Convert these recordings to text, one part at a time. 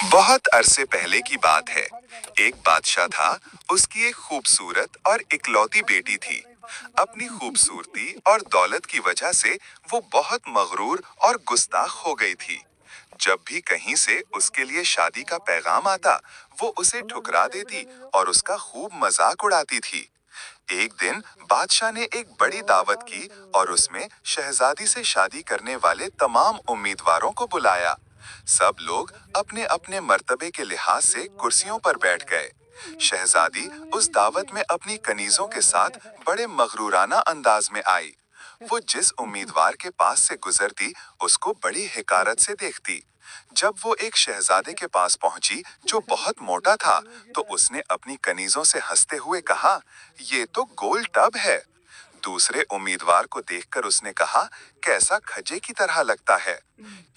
बहुत अरसे पहले की बात है। एक बादशाह था। उसकी एक खूबसूरत और इकलौती बेटी थी। अपनी खूबसूरती और दौलत की वजह से वो बहुत मगरूर और गुस्ताख हो गई थी। जब भी कहीं से उसके लिए शादी का पैगाम आता, वो उसे ठुकरा देती और उसका खूब मजाक उड़ाती थी। एक दिन बादशाह ने एक बड़ी दावत की और उसमें शहजादी से शादी करने वाले तमाम उम्मीदवारों को बुलाया। सब लोग अपने अपने मर्तबे के लिहाज से कुर्सियों पर बैठ गए। शहजादी उस दावत में अपनी कनीजों के साथ बड़े मगरूराना अंदाज में आई। वो जिस उम्मीदवार के पास से गुजरती, उसको बड़ी हिकारत से देखती। जब वो एक शहजादे के पास पहुंची जो बहुत मोटा था, तो उसने अपनी कनीजों से हंसते हुए कहा, ये तो गोल टब है। दूसरे उम्मीदवार को देखकर उसने कहा, कैसा खजे की तरह लगता है।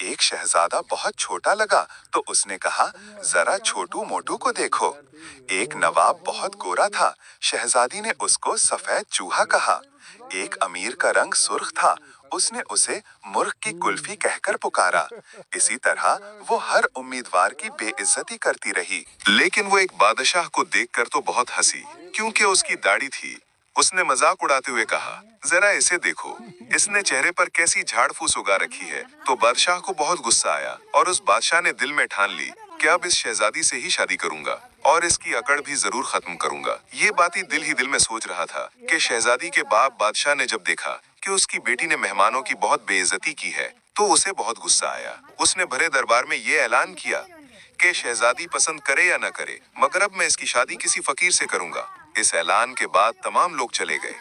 एक शहजादा बहुत छोटा लगा, तो उसने कहा, जरा छोटू मोटू को देखो। एक नवाब बहुत गोरा था, शहजादी ने उसको सफेद चूहा कहा। एक अमीर का रंग सुर्ख था, उसने उसे मुर्ख की कुल्फी कहकर पुकारा। इसी तरह वो हर उम्मीदवार की बेइज्जती करती रही। लेकिन वो एक बादशाह को देखकर तो बहुत हंसी, क्योंकि उसकी दाढ़ी थी। उसने मजाक उड़ाते हुए कहा, जरा इसे देखो, इसने चेहरे पर कैसी झाड़ फूस उगा रखी है। तो बादशाह को बहुत गुस्सा आया और उस बादशाह ने दिल में ठान ली कि अब इस शहजादी से ही शादी करूंगा और इसकी अकड़ भी जरूर खत्म करूंगा। ये बात ही दिल में सोच रहा था कि शहजादी के बाप बादशाह ने जब देखा कि उसकी बेटी ने मेहमानों की बहुत बेइज्जती की है, तो उसे बहुत गुस्सा आया। उसने भरे दरबार में ये ऐलान किया कि शहजादी पसंद करे या न करे, मगर अब मैं इसकी शादी किसी फकीर से करूंगा। इस ऐलान के बाद तमाम लोग चले गए।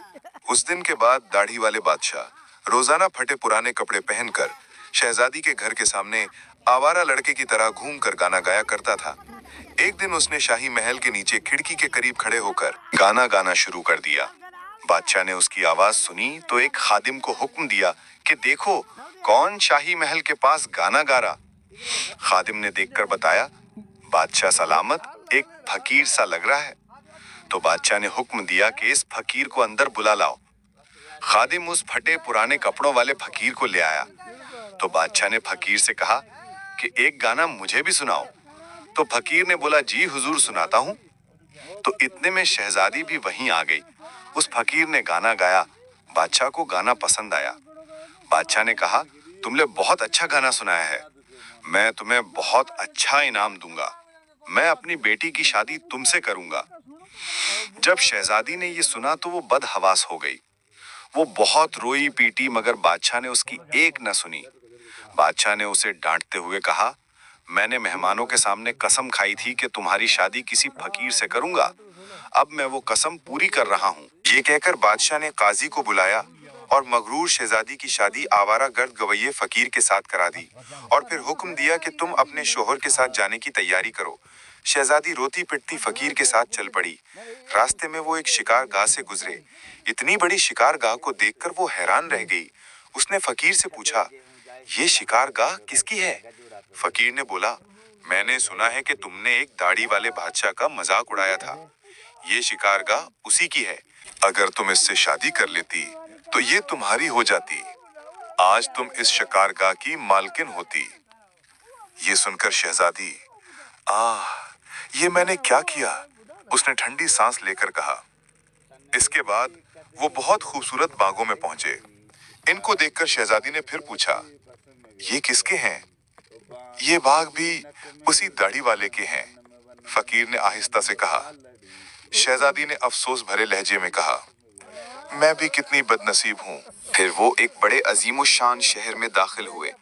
उस दिन के बाद दाढ़ी वाले बादशाह रोजाना फटे पुराने कपड़े पहनकर शहजादी के घर के सामने आवारा लड़के की तरह घूमकर गाना गाया करता था। एक दिन उसने शाही महल के नीचे खिड़की के करीब खड़े होकर गाना गाना शुरू कर दिया। बादशाह ने उसकी आवाज सुनी तो एक खादिम को हुक्म दिया कि देखो, कौन शाही महल के पास गाना गा रहा। खादिम ने देखकर बताया, बादशाह सलामत, एक फकीर सा लग रहा है। तो बादशाह ने हुक्म दिया कि इस फकीर को अंदर बुला लाओ। खादिम उस फटे पुराने कपड़ों वाले फकीर को ले आया। तो बादशाह ने फकीर से कहा कि एक गाना मुझे भी सुनाओ। तो फकीर ने बोला, जी हुजूर, सुनाता हूँ। तो इतने में शहजादी भी वहीं आ गई। उस फकीर ने गाना गाया। बादशाह को गाना पसंद आया। बादशाह ने कहा, तुमने बहुत अच्छा गाना सुनाया है, मैं तुम्हें बहुत अच्छा इनाम दूंगा। मैं अपनी बेटी की शादी तुमसे करूंगा। जब शहजादी ने ये सुना तो वो बदहवास हो गई। वो बहुत रोई पीटी, मगर बादशाह ने उसकी एक न सुनी। बादशाह ने उसे डांटते हुए कहा, मैंने मेहमानों के सामने कसम खाई थी कि तुम्हारी शादी किसी फकीर से करूंगा। अब मैं वो कसम पूरी कर रहा हूँ। ये कहकर बादशाह ने काजी को बुलाया और मगरूर शहजादी की शादी आवारा गर्द गवैये फकीर के साथ करा दी और फिर हुक्म दिया कि तुम अपने शोहर के साथ जाने की तैयारी करो। शहजादी रोती पिटती फकीर के साथ चल पड़ी। रास्ते में वो एक शिकार गाह से गुजरे। इतनी बड़ी शिकार गाह को देखकर वो हैरान रह गई। उसने फकीर से पूछा, ये शिकार गाह किसकी है? फकीर ने बोला, मैंने सुना है कि तुमने एक दाढ़ी वाले बादशाह का मजाक उड़ाया था। ये शिकारगाह उसी की है। अगर तुम इससे शादी कर लेती तो ये तुम्हारी हो जाती। आज तुम इस शिकारगाह की मालकिन होती। ये सुनकर शहजादी, ये मैंने क्या किया? उसने ठंडी सांस लेकर कहा। इसके बाद वो बहुत खूबसूरत बागों में पहुंचे। इनको देखकर शहजादी ने फिर पूछा, ये किसके हैं? ये बाग भी उसी दाढ़ी वाले के हैं। फकीर ने आहिस्ता से कहा। शहजादी ने अफसोस भरे लहजे में कहा, मैं भी कितनी बदनसीब हूँ। फिर वो एक बड़े अजीमुशान शहर में दाखिल हुए।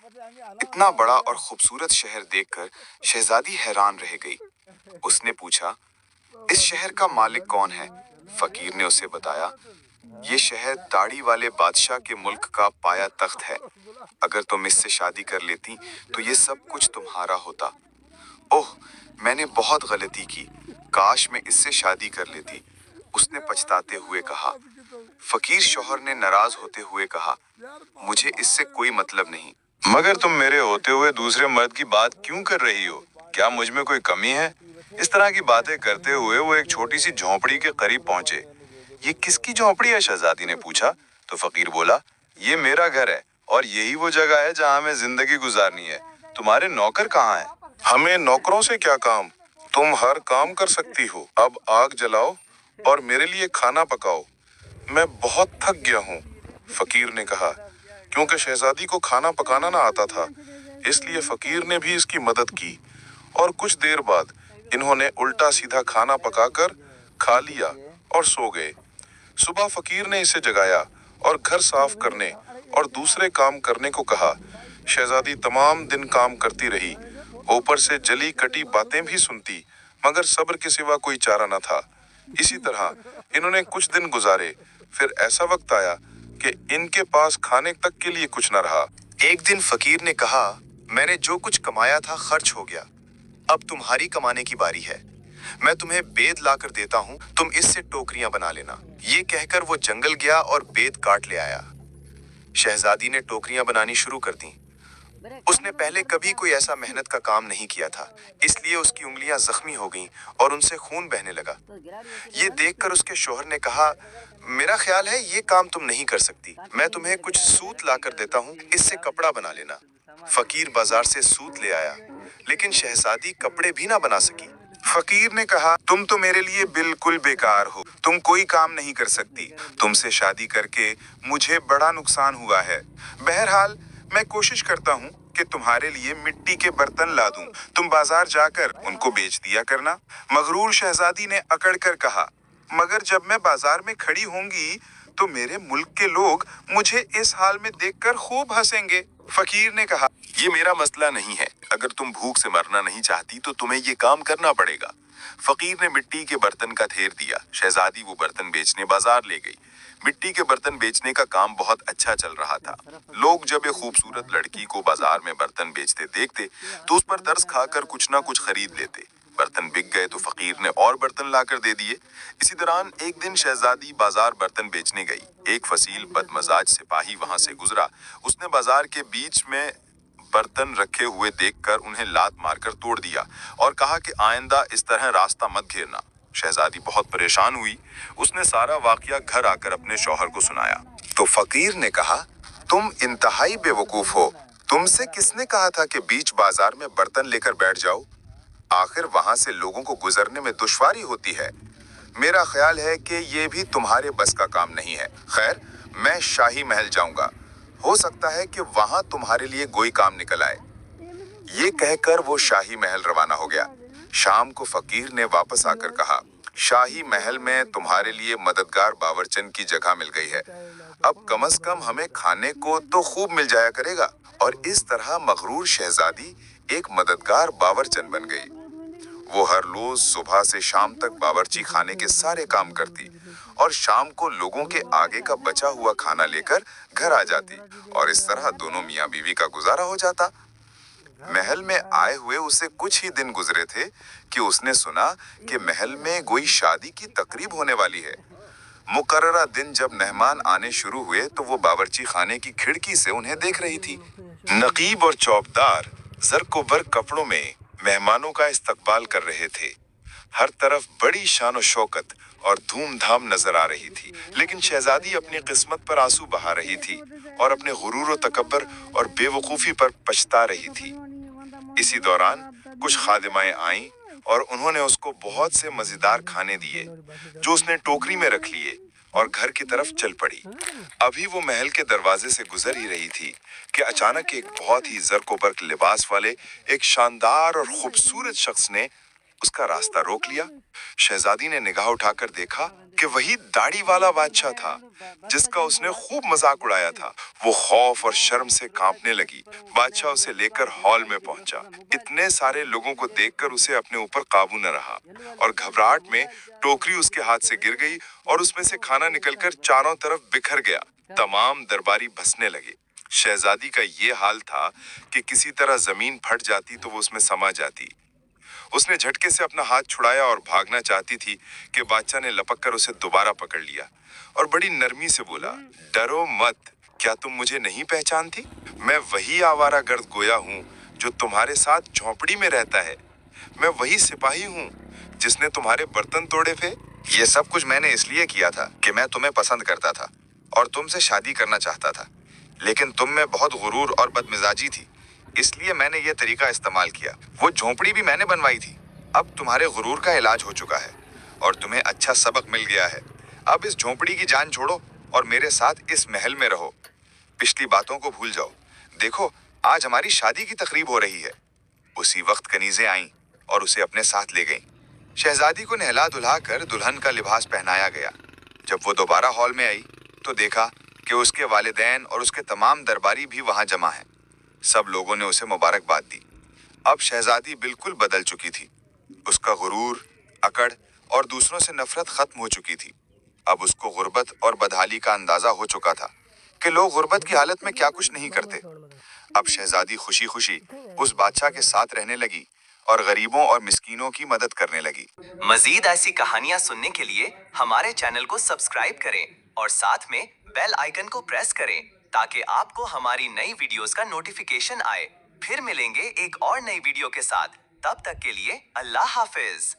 इतना बड़ा और खूबसूरत शहर देखकर शहजादी हैरान रह गई। उसने पूछा, इस शहर का मालिक कौन है? फकीर ने उसे बताया, ये शहर दाढ़ी वाले बादशाह के मुल्क का पाया तख्त है। अगर तुम इससे शादी कर लेती तो ये सब कुछ तुम्हारा होता। ओह, मैंने बहुत गलती की, काश मैं इससे शादी कर लेती, उसने पछताते हुए कहा। फकीर शौहर ने नाराज होते हुए कहा, मुझे इससे कोई मतलब नहीं, मगर तुम मेरे होते हुए दूसरे मर्द की बात क्यों कर रही हो? क्या मुझ में कोई कमी है? इस तरह की बातें करते हुए वो एक छोटी सी झोंपड़ी के करीब पहुंचे। ये किसकी झोंपड़ी है? शहजादी ने पूछा। तो फकीर बोला, ये मेरा घर है और यही वो जगह है जहां हमें जिंदगी गुजारनी है। तुम्हारे नौकर कहाँ हैं? हमें नौकरों से क्या काम, तुम हर काम कर सकती हो। अब आग जलाओ और मेरे लिए खाना पकाओ, मैं बहुत थक गया हूँ। फकीर ने कहा। क्योंकि शहजादी को खाना पकाना ना आता था, इसलिए फकीर ने भी इसकी मदद की और कुछ देर बाद इन्होंने उल्टा सीधा खाना पकाकर खा लिया और सो गए। सुबह फकीर ने इसे जगाया और घर साफ करने और दूसरे काम करने को कहा। शहजादी तमाम दिन काम करती रही, ऊपर से जली कटी बातें भी सुनती, मगर सब्र के सिवा कोई चारा न था। इसी तरह इन्होंने कुछ दिन गुजारे। फिर ऐसा वक्त आया कि इनके पास खाने तक के लिए कुछ न रहा। एक दिन फकीर ने कहा, मैंने जो कुछ कमाया था खर्च हो गया, अब तुम्हारी कमाने की बारी है। मैं तुम्हें बेद ला कर देता हूँ, तुम इससे टोकरियां बना लेना। ये कहकर वो जंगल गया और बेद काट ले आया। शहजादी ने टोकरियां बनानी शुरू कर दी। उसने पहले कभी कोई ऐसा मेहनत का काम नहीं किया था, इसलिए उसकी उंगलियां जख्मी हो गईं और उनसे खून बहने लगा। ये देखकर उसके शौहर ने कहा, मेरा ख्याल है ये काम तुम नहीं कर सकती, मैं तुम्हें कुछ सूत ला कर देता हूँ, इससे कपड़ा बना लेना। फकीर बाजार से सूत ले आया, लेकिन शहजादी कपड़े भी ना बना सकी। फकीर ने कहा, तुम तो मेरे लिए बिल्कुल बेकार हो, तुम कोई काम नहीं कर सकती। तुमसे शादी करके मुझे बड़ा नुकसान हुआ है। बहरहाल मैं कोशिश करता हूँ कि तुम्हारे लिए मिट्टी के बर्तन ला दूं, तुम बाजार जाकर उनको बेच दिया करना। मगरूर शहजादी ने अकड़ कर कहा, मगर जब मैं बाजार में खड़ी होंगी तो मेरे मुल्क के लोग मुझे इस हाल में देखकर खूब हंसेंगे। फकीर ने कहा, ये मेरा मसला नहीं है, अगर तुम भूख से मरना नहीं चाहती तो तुम्हें ये काम करना पड़ेगा। फकीर ने मिट्टी के बर्तन का ढेर दिया। शहजादी वो बर्तन बेचने बाजार ले गई। मिट्टी के बर्तन बेचने का काम बहुत अच्छा चल रहा था। लोग जब एक खूबसूरत लड़की को बाजार में बर्तन बेचते देखते तो उस पर तरस खाकर कुछ ना कुछ खरीद लेते। बर्तन बिक गए तो फकीर ने और बर्तन लाकर दे दिए। इसी दौरान एक दिन शहजादी बाजार बर्तन बेचने गई। एक फसील बदमजाज सिपाही वहां से गुजरा। उसने बाजार के बीच में बर्तन रखे हुए देखकर उन्हें लात मारकर तोड़ दिया और कहा कि आइंदा इस तरह रास्ता मत घेरना। शहजादी बहुत परेशान हुई। उसने सारा वाकया घर आकर अपने शौहर को सुनाया। तो फकीर ने कहा, तुम इंतहाई बेवकूफ हो, तुमसे किसने कहा था कि बीच बाजार में बर्तन लेकर बैठ जाओ? आखिर वहां से लोगों को गुजरने में दुश्वारी होती है। मेरा ख्याल है कि ये भी तुम्हारे बस का काम नहीं है। खैर, मैं शाही महल जाऊंगा, हो सकता है कि वहां तुम्हारे लिए कोई काम निकल आए। ये कहकर वो शाही महल रवाना हो गया। शाम को फकीर ने वापस आकर कहा, शाही महल में तुम्हारे लिए मददगार बावर्चन की जगह मिल गई है। अब कम से कम हमें खाने को तो खूब मिल जाया करेगा। और इस तरह मगरूर शहजादी एक मददगार बावर्चन बन गई। वो हर रोज सुबह से शाम तक बावर्ची खाने के सारे काम करती और शाम को लोगों के आगे का बचा हुआ खाना लेकर घर आ जाती और इस तरह दोनों मियाँ बीवी का गुजारा हो जाता। महल में आए हुए उसे कुछ ही दिन गुजरे थे कि उसने सुना कि महल में कोई शादी की तकरीब होने वाली है। मुकर्ररा दिन जब मेहमान आने शुरू हुए तो वो बावर्ची खाने की खिड़की से उन्हें देख रही थी। नकीब और चौबदार जरकोबर कपड़ों में मेहमानों का इस्तकबाल कर रहे थे। हर तरफ बड़ी शान शौकत और धूमधाम नजर आ रही थी, लेकिन शहजादी अपनी किस्मत पर आंसू बहा रही थी और अपने गुरूर और तकब्बर और बेवकूफी पर पछता रही थी। इसी दौरान कुछ खादिमाएं आईं और उन्होंने उसको बहुत से मजेदार खाने दिए जो उसने टोकरी में रख लिए और घर की तरफ चल पड़ी। अभी वो महल के दरवाजे से गुजर ही रही थी कि अचानक एक बहुत ही जरकोबर्क लिबास वाले एक शानदार और खूबसूरत शख्स ने उसका रास्ता रोक लिया। शहजादी ने निगाह उठाकर देखा कि वही दाढ़ी वाला बादशाह था जिसका उसने खूब मजाक उड़ाया था। वो खौफ और शर्म से कांपने लगी। बादशाह उसे लेकर हॉल में पहुंचा। इतने सारे लोगों को देखकर उसे अपने ऊपर काबू न रहा और घबराहट में टोकरी उसके हाथ से गिर गई और उसमें से खाना निकलकर चारों तरफ बिखर गया। तमाम दरबारी भसने लगे। शहजादी का ये हाल था कि किसी तरह जमीन फट जाती तो वो उसमें समा जाती। उसने झटके से अपना हाथ छुड़ाया और भागना चाहती थी कि बादशाह ने लपक कर उसे दोबारा पकड़ लिया और बड़ी नरमी से बोला, डरो मत, क्या तुम मुझे नहीं पहचानती? मैं वही आवारा गर्द गोया हूँ जो तुम्हारे साथ झोंपड़ी में रहता है। मैं वही सिपाही हूँ जिसने तुम्हारे बर्तन तोड़े थे। ये सब कुछ मैंने इसलिए किया था कि मैं तुम्हें पसंद करता था और तुमसे शादी करना चाहता था, लेकिन तुम में बहुत गुरूर और बदमिजाजी थी, اس لیے میں نے یہ طریقہ استعمال کیا. وہ جھونپڑی بھی میں نے بنوائی تھی. اب تمہارے غرور کا علاج ہو چکا ہے اور تمہیں اچھا سبق مل گیا ہے. اب اس جھونپڑی کی جان چھوڑو اور میرے ساتھ اس محل میں رہو. پچھلی باتوں کو بھول جاؤ. دیکھو آج ہماری شادی کی تقریب ہو رہی ہے. اسی وقت کنیزیں آئیں اور اسے اپنے ساتھ لے گئیں. شہزادی کو نہلا دھلا کر دلہن کا لباس پہنایا گیا. جب وہ دوبارہ ہال میں آئی تو دیکھا کہ اس کے والدین اور اس کے تمام درباری بھی وہاں جمع ہیں. سب لوگوں نے اسے مبارکباد دی. اب شہزادی بالکل بدل چکی تھی. اس کا غرور، اکڑ اور دوسروں سے نفرت ختم ہو چکی تھی. اب اس کو غربت اور بدحالی کا اندازہ ہو چکا تھا کہ لوگ غربت کی حالت میں کیا کچھ نہیں کرتے. اب شہزادی خوشی خوشی اس بادشاہ کے ساتھ رہنے لگی اور غریبوں اور مسکینوں کی مدد کرنے لگی. مزید ایسی کہانیاں سننے کے لیے ہمارے چینل کو سبسکرائب کریں اور ساتھ میں بیل آئیکن کو پریس کریں تاکہ آپ کو ہماری نئی ویڈیوز کا نوٹیفیکیشن آئے. پھر ملیں گے ایک اور نئی ویڈیو کے ساتھ. تب تک کے لیے اللہ حافظ.